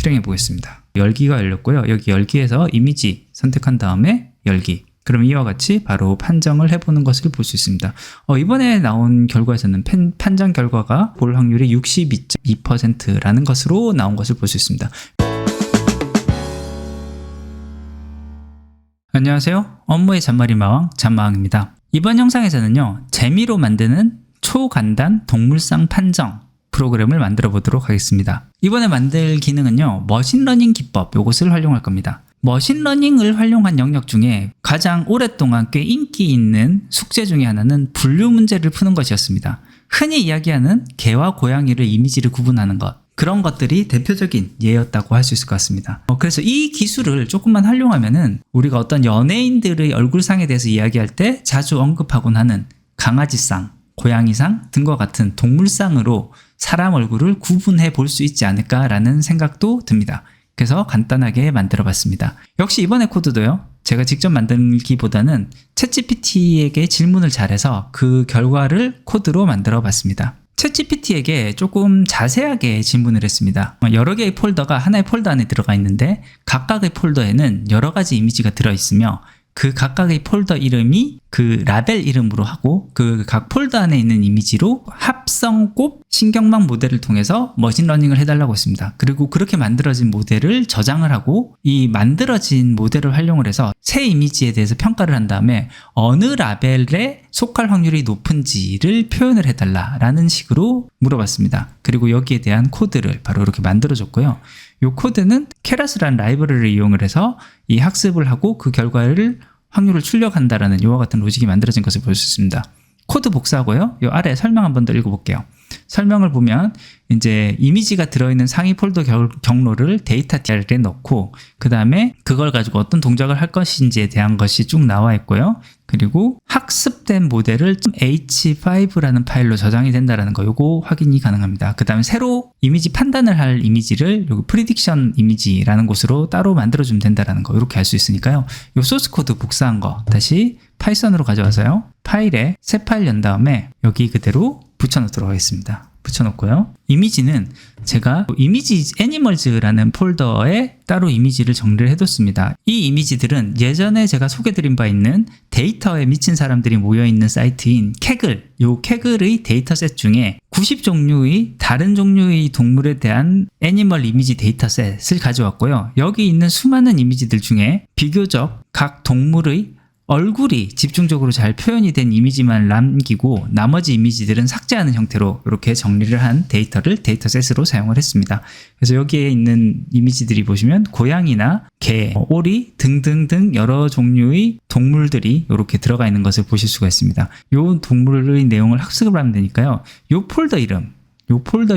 실행해 보겠습니다. 열기가 열렸고요. 여기 열기에서 이미지 선택한 다음에 열기. 그럼 이와 같이 바로 판정을 해보는 것을 볼 수 있습니다. 이번에 나온 결과에서는 판정 결과가 볼 확률이 62.2%라는 것으로 나온 것을 볼 수 있습니다. 안녕하세요. 업무의 잔머리 마왕 잔마왕입니다. 이번 영상에서는요, 재미로 만드는 초간단 동물상 판정 프로그램을 만들어 보도록 하겠습니다. 이번에 만들 기능은요, 머신러닝 기법, 요것을 활용할 겁니다. 머신러닝을 활용한 영역 중에 가장 오랫동안 꽤 인기 있는 숙제 중에 하나는 분류 문제를 푸는 것이었습니다. 흔히 이야기하는 개와 고양이를 이미지를 구분하는 것, 그런 것들이 대표적인 예였다고 할 수 있을 것 같습니다. 그래서 이 기술을 조금만 활용하면은 우리가 어떤 연예인들의 얼굴상에 대해서 이야기할 때 자주 언급하곤 하는 강아지상, 고양이상 등과 같은 동물상으로 사람 얼굴을 구분해 볼 수 있지 않을까라는 생각도 듭니다. 그래서 간단하게 만들어 봤습니다. 역시 이번에 코드도요, 제가 직접 만들기보다는 챗GPT에게 질문을 잘해서 그 결과를 코드로 만들어 봤습니다. 챗GPT에게 조금 자세하게 질문을 했습니다. 여러 개의 폴더가 하나의 폴더 안에 들어가 있는데 각각의 폴더에는 여러 가지 이미지가 들어있으며 그 각각의 폴더 이름이 그 라벨 이름으로 하고 그 각 폴더 안에 있는 이미지로 합성곱 신경망 모델을 통해서 머신러닝을 해달라고 했습니다. 그리고 그렇게 만들어진 모델을 저장을 하고 이 만들어진 모델을 활용을 해서 새 이미지에 대해서 평가를 한 다음에 어느 라벨에 속할 확률이 높은지를 표현을 해달라라는 식으로 물어봤습니다. 그리고 여기에 대한 코드를 바로 이렇게 만들어줬고요. 이 코드는 케라스라는 라이브러리를 이용을 해서 이 학습을 하고 그 결과를 확률을 출력한다라는 이와 같은 로직이 만들어진 것을 볼 수 있습니다. 코드 복사하고요. 이 아래 설명 한번 더 읽어볼게요. 설명을 보면 이제 이미지가 들어있는 상위 폴더 경로를 데이터 TR에 넣고 그 다음에 그걸 가지고 어떤 동작을 할 것인지에 대한 것이 쭉 나와 있고요. 그리고 학습된 모델을 .h5라는 파일로 저장이 된다는 거, 요거 확인이 가능합니다. 그 다음에 새로 이미지 판단을 할 이미지를 여기 프리딕션 이미지라는 곳으로 따로 만들어주면 된다는 거, 이렇게 할 수 있으니까요. 요 소스 코드 복사한 거 다시 파이썬으로 가져와서요, 파일에 새 파일 연 다음에 여기 그대로 붙여놓도록 하겠습니다. 붙여놓고요. 이미지는 제가 이미지 애니멀즈라는 폴더에 따로 이미지를 정리를 해뒀습니다. 이 이미지들은 예전에 제가 소개드린 바 있는 데이터에 미친 사람들이 모여있는 사이트인 캐글, 요 캐글의 데이터셋 중에 90종류의 다른 종류의 동물에 대한 애니멀 이미지 데이터셋을 가져왔고요. 여기 있는 수많은 이미지들 중에 비교적 각 동물의 얼굴이 집중적으로 잘 표현이 된 이미지만 남기고 나머지 이미지들은 삭제하는 형태로 이렇게 정리를 한 데이터를 데이터셋으로 사용을 했습니다. 그래서 여기에 있는 이미지들이 보시면 고양이나 개, 오리 등등등 여러 종류의 동물들이 이렇게 들어가 있는 것을 보실 수가 있습니다. 이 동물의 내용을 학습을 하면 되니까요. 이 폴더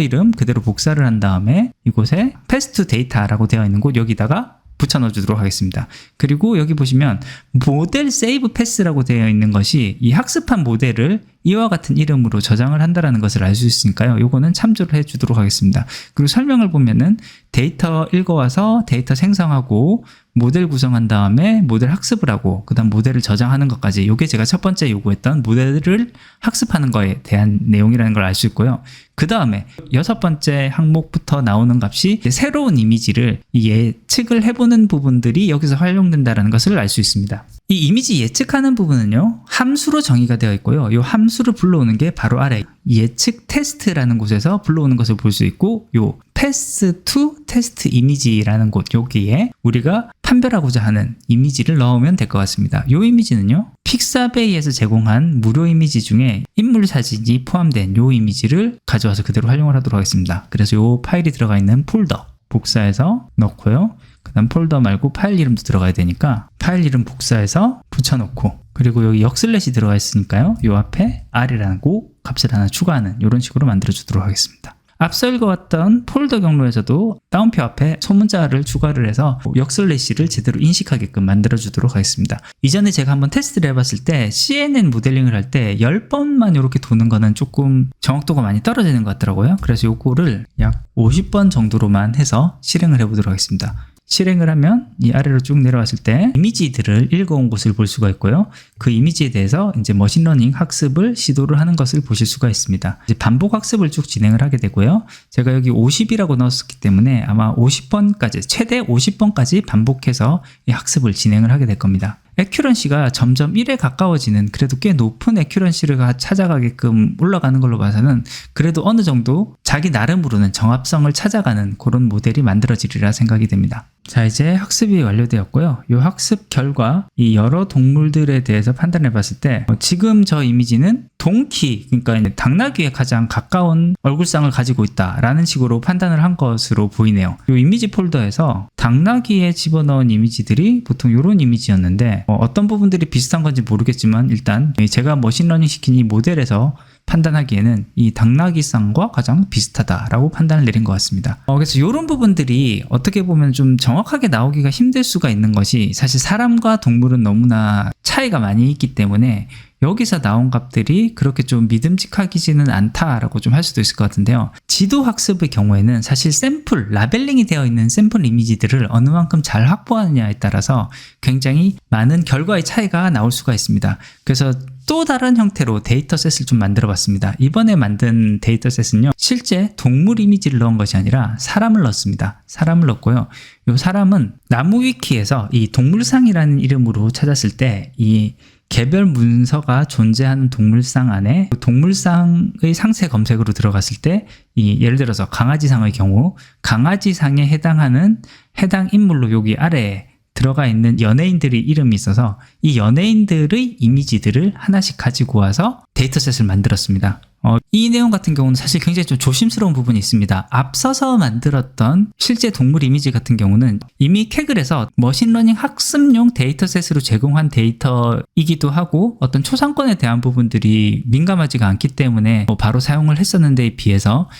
이름 그대로 복사를 한 다음에 이곳에 패스트 데이터라고 되어 있는 곳 여기다가 붙여넣어 주도록 하겠습니다. 그리고 여기 보시면 모델 세이브 패스라고 되어 있는 것이 이 학습한 모델을 이와 같은 이름으로 저장을 한다는 것을 알 수 있으니까요. 요거는 참조를 해 주도록 하겠습니다. 그리고 설명을 보면은 데이터 읽어와서 데이터 생성하고 모델 구성한 다음에 모델 학습을 하고 그 다음 모델을 저장하는 것까지, 요게 제가 첫 번째 요구했던 모델을 학습하는 거에 대한 내용이라는 걸 알 수 있고요. 그 다음에 6번째 항목부터 나오는 값이 새로운 이미지를 예측을 해보는 부분들이 여기서 활용된다는 것을 알 수 있습니다. 이 이미지 예측하는 부분은요, 함수로 정의가 되어 있고요. 이 함수를 불러오는 게 바로 아래 예측 테스트라는 곳에서 불러오는 것을 볼 수 있고, 요 pass to test image라는 곳, 여기에 우리가 판별하고자 하는 이미지를 넣으면 될 것 같습니다. 이 이미지는요, 픽사베이에서 제공한 무료 이미지 중에 인물 사진이 포함된 이 이미지를 가져와서 그대로 활용을 하도록 하겠습니다. 그래서 이 파일이 들어가 있는 폴더 복사해서 넣고요. 그 다음 폴더 말고 파일 이름도 들어가야 되니까 파일 이름 복사해서 붙여놓고, 그리고 여기 역슬래시 들어가 있으니까요, 이 앞에 R이라는 값을 하나 추가하는 이런 식으로 만들어 주도록 하겠습니다. 앞서 읽어왔던 폴더 경로에서도 다운표 앞에 소문자를 추가를 해서 역슬래시를 제대로 인식하게끔 만들어 주도록 하겠습니다. 이전에 제가 한번 테스트를 해봤을 때 CNN 모델링을 할 때 10번만 이렇게 도는 거는 조금 정확도가 많이 떨어지는 것 같더라고요. 그래서 요거를 약 50번 정도로만 해서 실행을 해보도록 하겠습니다. 실행을 하면 이 아래로 쭉 내려왔을 때 이미지들을 읽어온 곳을 볼 수가 있고요. 그 이미지에 대해서 이제 머신러닝 학습을 시도를 하는 것을 보실 수가 있습니다. 이제 반복 학습을 쭉 진행을 하게 되고요. 제가 여기 50이라고 넣었기 때문에 아마 50번까지, 최대 50번까지 반복해서 이 학습을 진행을 하게 될 겁니다. 에큐런시가 점점 1에 가까워지는, 그래도 꽤 높은 에큐런시를 찾아가게끔 올라가는 걸로 봐서는 그래도 어느 정도 자기 나름으로는 정합성을 찾아가는 그런 모델이 만들어지리라 생각이 됩니다. 자, 이제 학습이 완료되었고요. 이 학습 결과 이 여러 동물들에 대해서 판단해 봤을 때 지금 저 이미지는 동키, 그러니까 당나귀에 가장 가까운 얼굴상을 가지고 있다라는 식으로 판단을 한 것으로 보이네요. 이 이미지 폴더에서 당나귀에 집어넣은 이미지들이 보통 이런 이미지였는데 어떤 부분들이 비슷한 건지 모르겠지만 일단 제가 머신러닝 시킨 이 모델에서 판단하기에는 이 당나귀상과 가장 비슷하다라고 판단을 내린 것 같습니다. 그래서 이런 부분들이 어떻게 보면 좀 정확하게 나오기가 힘들 수가 있는 것이, 사실 사람과 동물은 너무나 차이가 많이 있기 때문에 여기서 나온 값들이 그렇게 좀 믿음직하지는 않다라고 좀 할 수도 있을 것 같은데요. 지도 학습의 경우에는 사실 샘플, 라벨링이 되어 있는 샘플 이미지들을 어느 만큼 잘 확보하느냐에 따라서 굉장히 많은 결과의 차이가 나올 수가 있습니다. 그래서 또 다른 형태로 데이터셋을 좀 만들어 봤습니다. 이번에 만든 데이터셋은요, 실제 동물 이미지를 넣은 것이 아니라 사람을 넣었습니다. 사람을 넣었고요. 이 사람은 나무위키에서 이 동물상이라는 이름으로 찾았을 때 이 개별 문서가 존재하는 동물상 안에 동물상의 상세 검색으로 들어갔을 때 이 예를 들어서 강아지상의 경우 강아지상에 해당하는 해당 인물로 여기 아래에 들어가 있는 연예인들의 이름이 있어서 이 연예인들의 이미지들을 하나씩 가지고 와서 데이터셋을 만들었습니다. 이 내용 같은 경우는 사실 굉장히 좀 조심스러운 부분이 있습니다. 앞서서 만들었던 실제 동물 이미지 같은 경우는 이미 캐글에서 머신러닝 학습용 데이터셋으로 제공한 데이터이기도 하고 어떤 초상권에 대한 부분들이 민감하지가 않기 때문에 바로 사용을 했었는데에 비해서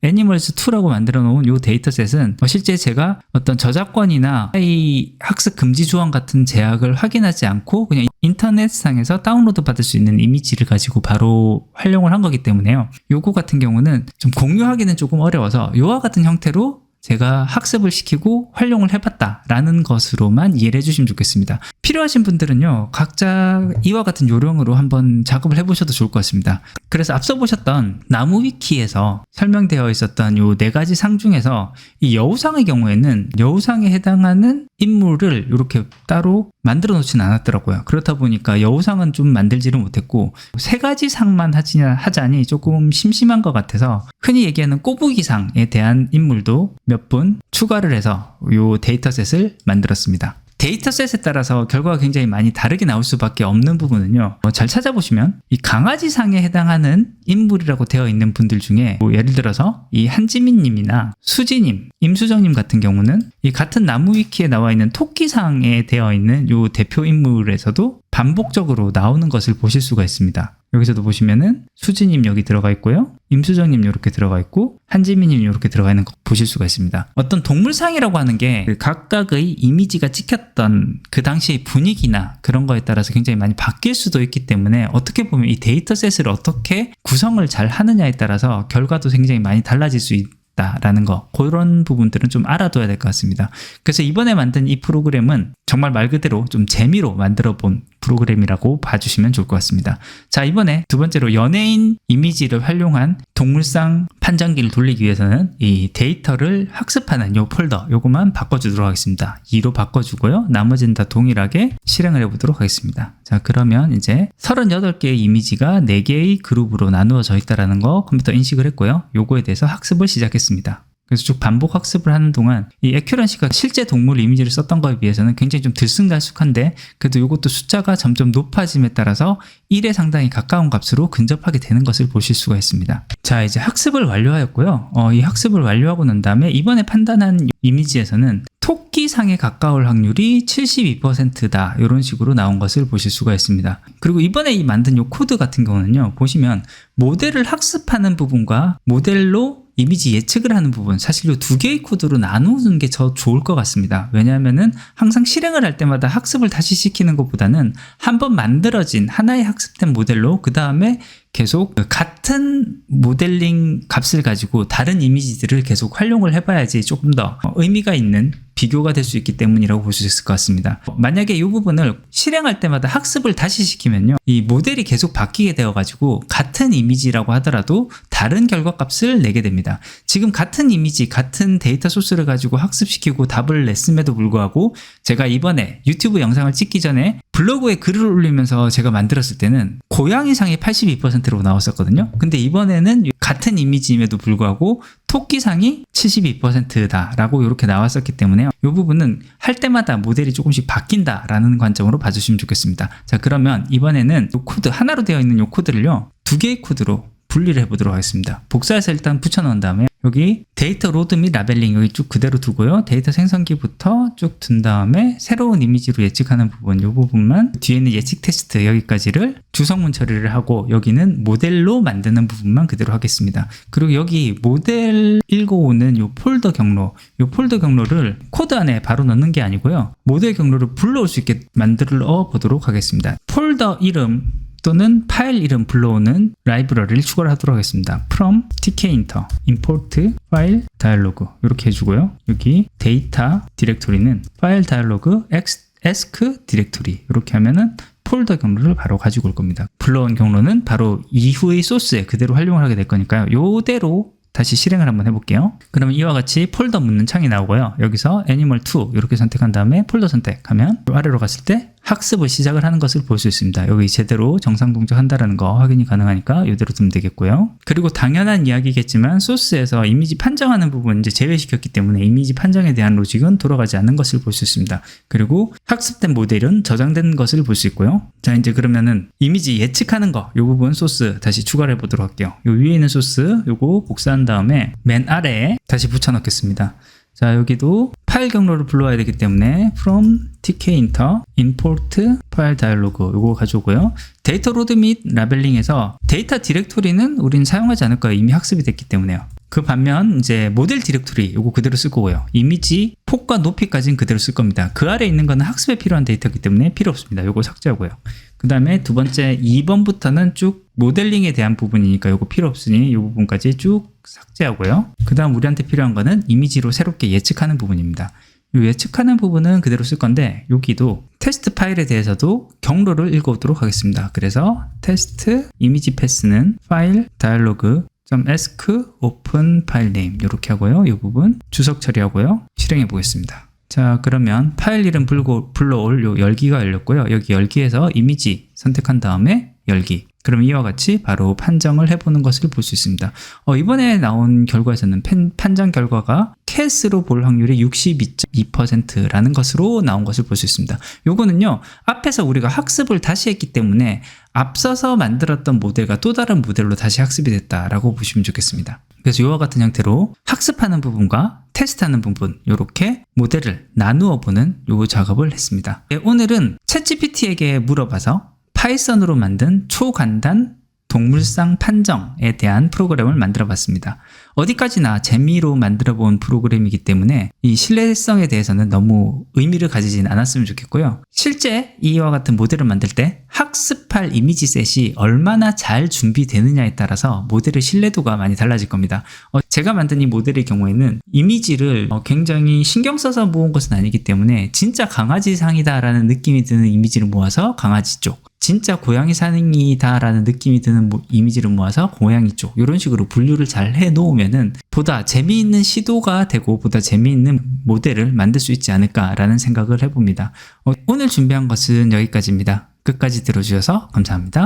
애니멀스2라고 만들어 놓은 이 데이터셋은 실제 제가 어떤 저작권이나 이 학습 금지 조항 같은 제약을 확인하지 않고 그냥 인터넷상에서 다운로드 받을 수 있는 이미지를 가지고 바로 활용을 한 거기 때문에요. 요거 같은 경우는 좀 공유하기는 조금 어려워서 요와 같은 형태로 제가 학습을 시키고 활용을 해봤다라는 것으로만 이해를 해주시면 좋겠습니다. 필요하신 분들은요, 각자 이와 같은 요령으로 한번 작업을 해보셔도 좋을 것 같습니다. 그래서 앞서 보셨던 나무위키에서 설명되어 있었던 요 4가지 상 중에서 이 여우상의 경우에는 여우상에 해당하는 인물을 이렇게 따로 만들어 놓지는 않았더라고요. 그렇다 보니까 여우상은 좀 만들지를 못했고 3가지 상만 하자니 조금 심심한 것 같아서 흔히 얘기하는 꼬부기상에 대한 인물도 몇 분 추가를 해서 이 데이터셋을 만들었습니다. 데이터셋에 따라서 결과가 굉장히 많이 다르게 나올 수밖에 없는 부분은요, 잘 찾아보시면 이 강아지상에 해당하는 인물이라고 되어 있는 분들 중에 예를 들어서 이 한지민님이나 수지님, 임수정님 같은 경우는 이 같은 나무위키에 나와 있는 토끼상에 되어 있는 이 대표 인물에서도 반복적으로 나오는 것을 보실 수가 있습니다. 여기서도 보시면은 수지님 여기 들어가 있고요, 임수정님 이렇게 들어가 있고 한지민님 이렇게 들어가 있는 거 보실 수가 있습니다. 어떤 동물상이라고 하는 게 각각의 이미지가 찍혔던 그 당시의 분위기나 그런 거에 따라서 굉장히 많이 바뀔 수도 있기 때문에 어떻게 보면 이 데이터셋을 어떻게 구성을 잘 하느냐에 따라서 결과도 굉장히 많이 달라질 수 있다라는 거, 그런 부분들은 좀 알아둬야 될 것 같습니다. 그래서 이번에 만든 이 프로그램은 정말 말 그대로 좀 재미로 만들어 본 프로그램이라고 봐주시면 좋을 것 같습니다. 자, 이번에 두 번째로 연예인 이미지를 활용한 동물상 판정기를 돌리기 위해서는 이 데이터를 학습하는 이 폴더, 요거만 바꿔주도록 하겠습니다. 2로 바꿔주고요. 나머지는 다 동일하게 실행을 해보도록 하겠습니다. 자, 그러면 이제 38개의 이미지가 4개의 그룹으로 나누어져 있다는 거 컴퓨터 인식을 했고요. 요거에 대해서 학습을 시작했습니다. 그래서 쭉 반복 학습을 하는 동안 이 에큐런시가 실제 동물 이미지를 썼던 거에 비해서는 굉장히 좀 들쑥날쑥한데 그래도 이것도 숫자가 점점 높아짐에 따라서 1에 상당히 가까운 값으로 근접하게 되는 것을 보실 수가 있습니다. 자, 이제 학습을 완료하였고요. 이 학습을 완료하고 난 다음에 이번에 판단한 이미지에서는 토끼상에 가까울 확률이 72%다 이런 식으로 나온 것을 보실 수가 있습니다. 그리고 이번에 만든 이 코드 같은 경우는요, 보시면 모델을 학습하는 부분과 모델로 이미지 예측을 하는 부분, 사실 이 2개의 코드로 나누는 게 더 좋을 것 같습니다. 왜냐하면은 항상 실행을 할 때마다 학습을 다시 시키는 것보다는 한번 만들어진 하나의 학습된 모델로 그 다음에 계속 같은 모델링 값을 가지고 다른 이미지들을 계속 활용을 해봐야지 조금 더 의미가 있는 비교가 될 수 있기 때문이라고 볼 수 있을 것 같습니다. 만약에 이 부분을 실행할 때마다 학습을 다시 시키면요, 이 모델이 계속 바뀌게 되어가지고 같은 이미지라고 하더라도 다른 결과값을 내게 됩니다. 지금 같은 이미지, 같은 데이터 소스를 가지고 학습시키고 답을 냈음에도 불구하고 제가 이번에 유튜브 영상을 찍기 전에 블로그에 글을 올리면서 제가 만들었을 때는 고양이상이 82%로 나왔었거든요. 근데 이번에는 같은 이미지임에도 불구하고 토끼상이 72%다라고 이렇게 나왔었기 때문에요. 이 부분은 할 때마다 모델이 조금씩 바뀐다라는 관점으로 봐주시면 좋겠습니다. 자, 그러면 이번에는 이 코드, 하나로 되어 있는 이 코드를요, 두 개의 코드로 분리를 해보도록 하겠습니다. 복사해서 일단 붙여넣은 다음에 여기 데이터 로드 및 라벨링 여기 쭉 그대로 두고요. 데이터 생성기부터 쭉 둔 다음에 새로운 이미지로 예측하는 부분, 이 부분만, 뒤에는 예측 테스트 여기까지를 주성문 처리를 하고 여기는 모델로 만드는 부분만 그대로 하겠습니다. 그리고 여기 모델 읽어오는 이 폴더 경로, 이 폴더 경로를 코드 안에 바로 넣는 게 아니고요. 모델 경로를 불러올 수 있게 만들어 보도록 하겠습니다. 폴더 이름 또는 파일 이름 불러오는 라이브러리를 추가를 하도록 하겠습니다. from tkinter import file dialog 이렇게 해주고요. 여기 데이터 디렉토리는 파일 다이얼로그 ask 디렉토리 이렇게 하면은 폴더 경로를 바로 가지고 올 겁니다. 불러온 경로는 바로 이후의 소스에 그대로 활용을 하게 될 거니까요. 이대로 다시 실행을 한번 해볼게요. 그러면 이와 같이 폴더 묻는 창이 나오고요. 여기서 animal2 이렇게 선택한 다음에 폴더 선택하면 아래로 갔을 때 학습을 시작을 하는 것을 볼 수 있습니다. 여기 제대로 정상 동작한다는 거 확인이 가능하니까 이대로 두면 되겠고요. 그리고 당연한 이야기겠지만 소스에서 이미지 판정하는 부분 이제 제외시켰기 때문에 이미지 판정에 대한 로직은 돌아가지 않는 것을 볼 수 있습니다. 그리고 학습된 모델은 저장된 것을 볼 수 있고요. 자, 이제 그러면은 이미지 예측하는 거, 이 부분 소스 다시 추가를 해보도록 할게요. 요 위에 있는 소스 요거 복사한 다음에 맨 아래에 다시 붙여넣겠습니다. 자, 여기도 파일 경로를 불러와야 되기 때문에 from tkinter import file dialog 이거 가져오고요. 데이터 로드 및 라벨링에서 데이터 디렉토리는 우린 사용하지 않을 거예요. 이미 학습이 됐기 때문에요. 그 반면 이제 모델 디렉토리 이거 그대로 쓸 거고요. 이미지 폭과 높이까지는 그대로 쓸 겁니다. 그 아래 있는 거는 학습에 필요한 데이터이기 때문에 필요 없습니다. 이거 삭제하고요. 그 다음에 두 번째 2번부터는 쭉 모델링에 대한 부분이니까 이거 필요 없으니 이 부분까지 쭉 삭제하고요. 그 다음 우리한테 필요한 거는 이미지로 새롭게 예측하는 부분입니다. 이 예측하는 부분은 그대로 쓸 건데 여기도 테스트 파일에 대해서도 경로를 읽어오도록 하겠습니다. 그래서 테스트 이미지 패스는 파일 다이얼로그 ask open file name 이렇게 하고요. 이 부분 주석 처리하고요. 실행해 보겠습니다. 자, 그러면 파일 이름 불러올 요 열기가 열렸고요. 여기 열기에서 이미지 선택한 다음에 열기. 그럼 이와 같이 바로 판정을 해보는 것을 볼 수 있습니다. 이번에 나온 결과에서는 판정 결과가 캣으로 볼 확률이 62.2%라는 것으로 나온 것을 볼 수 있습니다. 요거는요, 앞에서 우리가 학습을 다시 했기 때문에 앞서서 만들었던 모델과 또 다른 모델로 다시 학습이 됐다라고 보시면 좋겠습니다. 그래서 이와 같은 형태로 학습하는 부분과 테스트하는 부분 이렇게 모델을 나누어 보는 요 작업을 했습니다. 오늘은 챗GPT에게 물어봐서 파이썬으로 만든 초간단 동물상 판정에 대한 프로그램을 만들어 봤습니다. 어디까지나 재미로 만들어 본 프로그램이기 때문에 이 신뢰성에 대해서는 너무 의미를 가지진 않았으면 좋겠고요. 실제 이와 같은 모델을 만들 때 학습할 이미지 셋이 얼마나 잘 준비되느냐에 따라서 모델의 신뢰도가 많이 달라질 겁니다. 제가 만든 이 모델의 경우에는 이미지를 굉장히 신경 써서 모은 것은 아니기 때문에 진짜 강아지상이다라는 느낌이 드는 이미지를 모아서 강아지 쪽, 진짜 고양이 상이다라는 느낌이 드는 이미지를 모아서 고양이 쪽 이런 식으로 분류를 잘 해놓으면은 보다 재미있는 시도가 되고 보다 재미있는 모델을 만들 수 있지 않을까라는 생각을 해봅니다. 오늘 준비한 것은 여기까지입니다. 끝까지 들어주셔서 감사합니다.